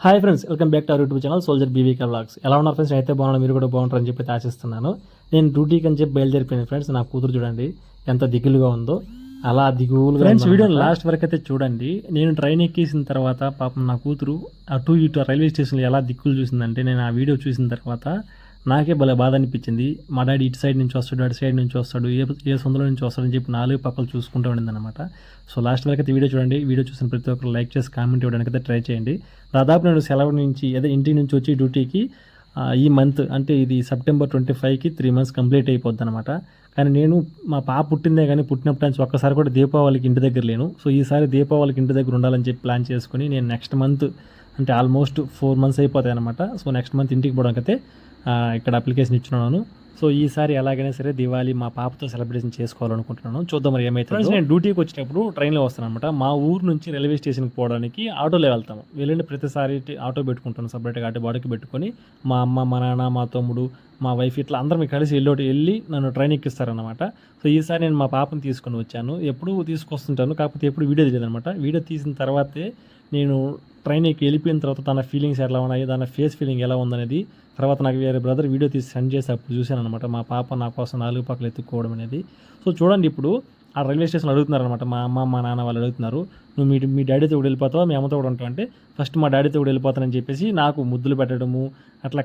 Hi friends, welcome back to our YouTube channel soldier BVK vlogs. ఎలా ఉన్నారు friends? అయితే బాగున్నారు, మీరు కూడా బాగుంటారని చెప్పి ఆశిస్తున్నాను. నేను డ్యూటీకి అని చెప్పి బయలుదేరిపోయాను ఫ్రెండ్స్. నా కూతురు చూడండి ఎంత దిగులుగా ఉందో, అలా దిగులుగా. ఫ్రెండ్స్ వీడియో లాస్ట్ వరకు అయితే చూడండి. నేను ట్రైన్ ఎక్కేసిన తర్వాత పాపం నా కూతురు అటు ఇటు రైల్వే స్టేషన్లో ఎలా దిక్కులు చూసిందంటే, నేను ఆ వీడియో చూసిన తర్వాత నాకే భలే బాధ అనిపించింది. మా డాడీ ఇటు సైడ్ నుంచి వస్తాడు, అటు సైడ్ నుంచి వస్తాడు, ఏ సొంతలో నుంచి వస్తాడని చెప్పి నాలుగు పక్కలు చూసుకుంటూ ఉండింది అనమాట. సో లాస్ట్ వరకు అయితే వీడియో చూడండి. వీడియో చూసిన ప్రతి ఒక్కరు లైక్ చేసి కామెంట్ ఇవ్వడానికి అయితే ట్రై చేయండి. దాదాపు నేను సెలవు నుంచి ఇంటి నుంచి వచ్చి డ్యూటీకి ఈ మంత్ అంటే ఇది సెప్టెంబర్ 25కి 3 months కంప్లీట్ అయిపోద్ది అనమాట. కానీ నేను మా పాప పుట్టిందే కానీ పుట్టినప్పటి నుంచి ఒక్కసారి కూడా దీపావళికి ఇంటి దగ్గర లేను. సో ఈసారి దీపావళికి ఇంటి దగ్గర ఉండాలని చెప్పి ప్లాన్ చేసుకుని నేను నెక్స్ట్ మంత్ అంటే ఆల్మోస్ట్ 4 months అయిపోతాయి అనమాట. సో నెక్స్ట్ మంత్ ఇంటికి పోవడానికి అయితే ఇక్కడ అప్లికేషన్ ఇచ్చున్నాను. సో ఈసారి ఎలాగైనా సరే దివాళీ మా పాపతో సెలబ్రేషన్ చేసుకోవాలనుకుంటున్నాను. చూద్దాం మరి ఏమైతే. నేను డ్యూటీకి వచ్చేటప్పుడు ట్రైన్లో వస్తాను అనమాట. మా ఊరు నుంచి రైల్వే స్టేషన్కి పోవడానికి ఆటోలో వెళ్తాము. వెళ్ళిన ప్రతిసారి ఆటో పెట్టుకుంటాను, సపరేట్గా ఆటో బాడీకి పెట్టుకొని మా అమ్మ, మా నాన్న, మా తమ్ముడు, మా వైఫ్ ఇట్లా అందరం కలిసి వెళ్ళి నన్ను ట్రైన్ ఎక్కిస్తారనమాట. సో ఈసారి నేను మా పాపను తీసుకొని వచ్చాను. ఎప్పుడు తీసుకొస్తుంటాను, కాకపోతే ఎప్పుడు వీడియో తీయలేదు అనమాట. వీడియో తీసిన తర్వాతే నేను ట్రైన్ ఎక్కి వెళ్ళిపోయిన తర్వాత తన ఫీలింగ్స్ ఎలా ఉన్నాయి, తన ఫేస్ ఫీలింగ్ ఎలా ఉందనేది తర్వాత నాకు వేరే బ్రదర్ వీడియో తీసి సెండ్ చేసి అప్పుడు చూశాను అనమాట. మా పాప నా కోసం 4 పక్కలు ఎత్తుక్కోవడం అనేది. సో చూడండి, ఇప్పుడు ఆ రైల్వే స్టేషన్ అడుగుతున్నారు అనమాట. మా అమ్మ, మా నాన్న వాళ్ళు అడుగుతున్నారు, నువ్వు మీ డాడీతో కూడా వెళ్ళిపోతావా, మీ అమ్మతో కూడా ఉంటావు అంటే, ఫస్ట్ మా డాడీతో కూడా వెళ్ళిపోతానని చెప్పేసి నాకు ముద్దులు పెట్టడము, అట్లా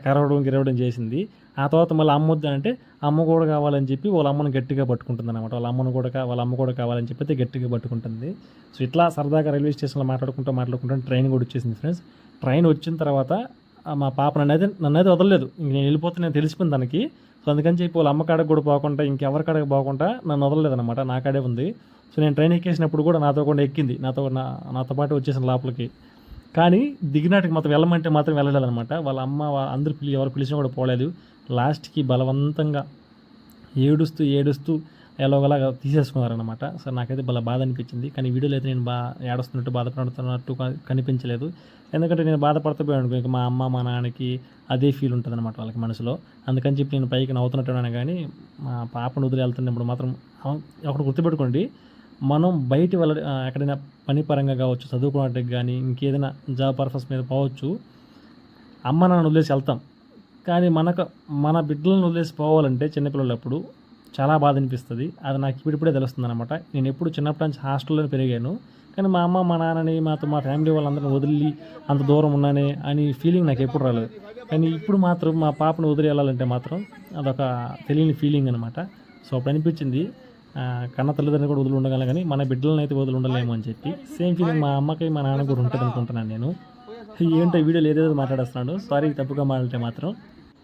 గిరవడం చేసింది. ఆ తర్వాత మళ్ళీ అమ్మ వద్దు అంటే అమ్మ కూడా కావాలని చెప్పి వాళ్ళ అమ్మను గట్టిగా పట్టుకుంటుంది అనమాట. వాళ్ళ అమ్మ కూడా కావాలని చెప్పి అయితే గట్టిగా పట్టుకుంటుంది. సో ఇట్లా సరదాగా రైల్వే స్టేషన్లో మాట్లాడుకుంటూ ట్రైన్ కూడా వచ్చేసింది ఫ్రెండ్స్. ట్రైన్ వచ్చిన తర్వాత మా పాప నన్నైతే వదలలేదు. నేను వెళ్ళిపోతే నేను తెలిసిపోయింది తనకి. సో అందుకని చెప్పి వాళ్ళ అమ్మ కాడకు కూడా పోకుండా ఇంకెవరి కాడకు పోకుండా నన్ను వదలలేదు అనమాట. నా కాడే ఉంది. సో నేను ట్రైన్ ఎక్కేసినప్పుడు కూడా నాతో కూడా ఎక్కింది, నాతో పాటు వచ్చేసిన లోపలికి. కానీ దిగినాటికి మాత్రం వెళ్ళమంటే మాత్రం వెళ్ళలేదనమాట. వాళ్ళ అమ్మ అందరూ ఎవరు పిలిచినా కూడా పోలేదు. లాస్ట్కి బలవంతంగా ఏడుస్తూ ఎలాగోలాగా తీసేసుకున్నారనమాట. సో నాకైతే బాగా బాధ అనిపించింది. కానీ వీడియోలో అయితే నేను ఏడుస్తున్నట్టు బాధపడుతున్నట్టు కనిపించలేదు. ఎందుకంటే నేను బాధపడతాను అనుకో, ఇంకా మా అమ్మ, మా నాన్నకి అదే ఫీల్ ఉంటుంది అనమాట వాళ్ళకి మనసులో. అందుకని చెప్పి నేను పైకి నవ్వుతున్నట్టున్నాను. కానీ మా పాపను వదిలి వెళ్తున్నప్పుడు మాత్రం ఒకటి గుర్తుపెట్టుకోండి, మనం బయట ఎక్కడైనా పని పరంగా కావచ్చు, చదువుకోవడానికి కానీ ఇంకేదైనా జాబ్ పర్పస్ మీద పోవచ్చు, అమ్మ నాన్న వదిలేసి వెళ్తాం. కానీ మన బిడ్డలను వదిలేసి పోవాలంటే చిన్నపిల్లలప్పుడు చాలా బాధ అనిపిస్తుంది. అది నాకు ఇప్పుడిప్పుడే తెలుస్తుంది అనమాట. నేను ఎప్పుడు చిన్నప్పటి నుంచి హాస్టల్లోనే పెరిగాను. కానీ మా అమ్మ, మా నాన్నని, మా ఫ్యామిలీ వాళ్ళందరినీ వదిలి అంత దూరం ఉన్నానే అని ఫీలింగ్ నాకు ఎప్పుడు రాలేదు. కానీ ఇప్పుడు మాత్రం మా పాపను వదిలి వెళ్ళాలంటే మాత్రం అదొక తెలియని ఫీలింగ్ అనమాట. సో అప్పుడు అనిపించింది, కన్న తల్లిదండ్రులు కూడా వదిలి ఉండగలను కానీ మన బిడ్డలను అయితే వదిలి ఉండలేము అని చెప్పి. సేమ్ ఫీలింగ్ మా అమ్మకి, మా నాన్న కూడా ఉంటుంది అనుకుంటున్నాను నేను. ఏంటో వీడియోలో ఏదేదో మాట్లాడేస్తున్నాడు, సారీ తప్పుగా మాట్లాడితే మాత్రం.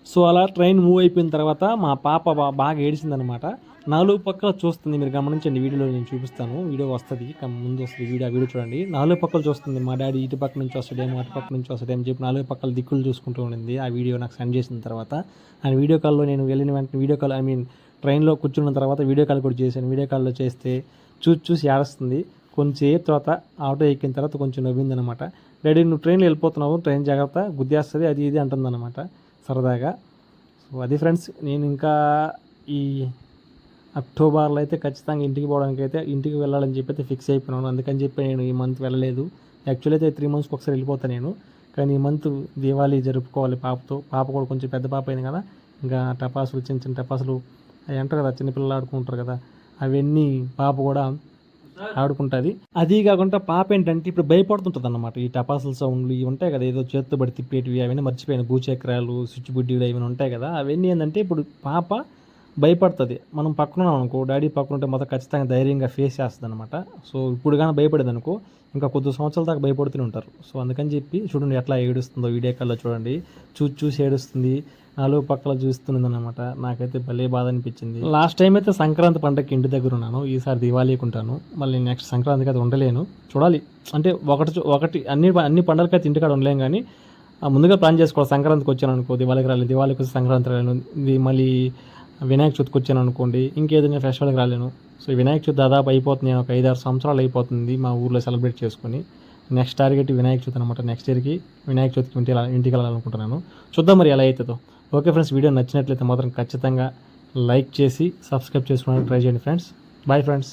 సో అలా ట్రైన్ మూవ్ అయిపోయిన తర్వాత మా పాప బాగా ఏడిసిందనమాట. 4 పక్కల చూస్తుంది. మీరు గమనించండి, వీడియోలో నేను చూపిస్తాను. వీడియో వస్తుంది, ముందు వస్తుంది వీడియో చూడండి. 4 పక్కలు చూస్తుంది. మా డాడీ ఇటు పక్క నుంచి వస్తాడేమో, అటు పక్క నుంచి వస్తాడేమో చెప్పి 4 పక్కల దిక్కులు చూసుకుంటూ ఉండింది. ఆ వీడియో నాకు సెండ్ చేసిన తర్వాత అండ్ వీడియో కాల్లో నేను వెళ్ళిన వెంటనే ట్రైన్లో కూర్చున్న తర్వాత వీడియో కాల్ కూడా చేశాను. వీడియో కాల్లో చేస్తే చూసి ఏడుస్తుంది. కొంచెంసేపు తర్వాత ఆటో ఎక్కిన తర్వాత కొంచెం నవ్విందనమాట. డాడీ నువ్వు ట్రైన్లో వెళ్ళిపోతున్నావు, ట్రైన్ జాగ్రత్త, గుద్దేస్తుంది, అది ఇది అంటుందన్నమాట సరదాగా. సో అది ఫ్రెండ్స్, నేను ఇంకా ఈ అక్టోబర్లో అయితే ఖచ్చితంగా ఇంటికి వెళ్ళాలని చెప్పి అయితే ఫిక్స్ అయిపోయినాను. అందుకని చెప్పి నేను ఈ మంత్ వెళ్ళలేదు. యాక్చువల్లీ అయితే 3 monthsకి ఒకసారి వెళ్ళిపోతాను నేను. కానీ ఈ మంత్ దీవాళీ జరుపుకోవాలి పాపతో. పాప కూడా కొంచెం పెద్ద పాప అయింది కదా, ఇంకా చిన్న టపాసులు అవి అంటారు కదా, చిన్నపిల్లలు ఆడుకుంటారు కదా, అవన్నీ పాప కూడా ఆడుకుంటుంది. అది కాకుండా పాప ఏంటంటే ఇప్పుడు భయపడుతుంటుంది అన్నమాట. ఈ టపాసుల సౌండ్లు ఇవి ఉంటాయి కదా, ఏదో చేత్తో బడి తిప్పేటివి అవన్నీ మర్చిపోయాను. భూచక్రాలు, స్విచ్ బుడ్డీలు అవన్నీ ఉంటాయి కదా, అవన్నీ ఏంటంటే ఇప్పుడు పాప భయపడుతుంది. మనం పక్కనున్నాం అనుకో, డాడీ పక్కన ఉంటే మొత్తం ఖచ్చితంగా ధైర్యంగా ఫేస్ చేస్తుంది అనమాట. సో ఇప్పుడు కానీ భయపడేది అనుకో, ఇంకా కొద్ది సంవత్సరాల దాకా భయపడుతూనే ఉంటారు. సో అందుకని చెప్పి చూడండి ఎట్లా ఏడుస్తుందో, వీడియో కాల్లో చూడండి. చూసి ఏడుస్తుంది, 4 పక్కల చూస్తుంది అనమాట. నాకైతే భలే బాధ అనిపించింది. లాస్ట్ టైం అయితే సంక్రాంతి పండగకి ఇంటి దగ్గర ఉన్నాను. ఈసారి దివాళీకి ఉంటాను. మళ్ళీ నెక్స్ట్ సంక్రాంతికి అయితే ఉండలేను, చూడాలి. అంటే ఒకటి అన్ని పండుగలకి అయితే ఇంటికాడ ఉండలేం. కానీ ముందుగా ప్లాన్ చేసుకోవాలి. సంక్రాంతికి వచ్చాను అనుకో దివాళీకి రాలేదు, దివాళీకి వచ్చి సంక్రాంతి రాలేను, ఇది మళ్ళీ వినాయక చవితికి వచ్చాను అనుకోండి ఇంకేదైనా ఫెస్టివల్కి రాలేను. సో వినాయక చవితి దాదాపు అయిపోతుంది, నేను ఒక 5-6 సంవత్సరాలు అయిపోతుంది మా ఊర్లో సెలబ్రేట్ చేసుకుని. నెక్స్ట్ టార్గెట్ వినాయక చవితి అనమాట. నెక్స్ట్ ఇయర్కి వినాయక చవితికి ఇంటికి వెళ్ళాలనుకుంటున్నాను. చూద్దాం మరి ఎలా అవుతుందో. ఓకే ఫ్రెండ్స్, వీడియో నచ్చినట్లయితే మాత్రం ఖచ్చితంగా లైక్ చేసి సబ్స్క్రైబ్ చేసుకోవడానికి ట్రై చేయండి ఫ్రెండ్స్. Bye friends.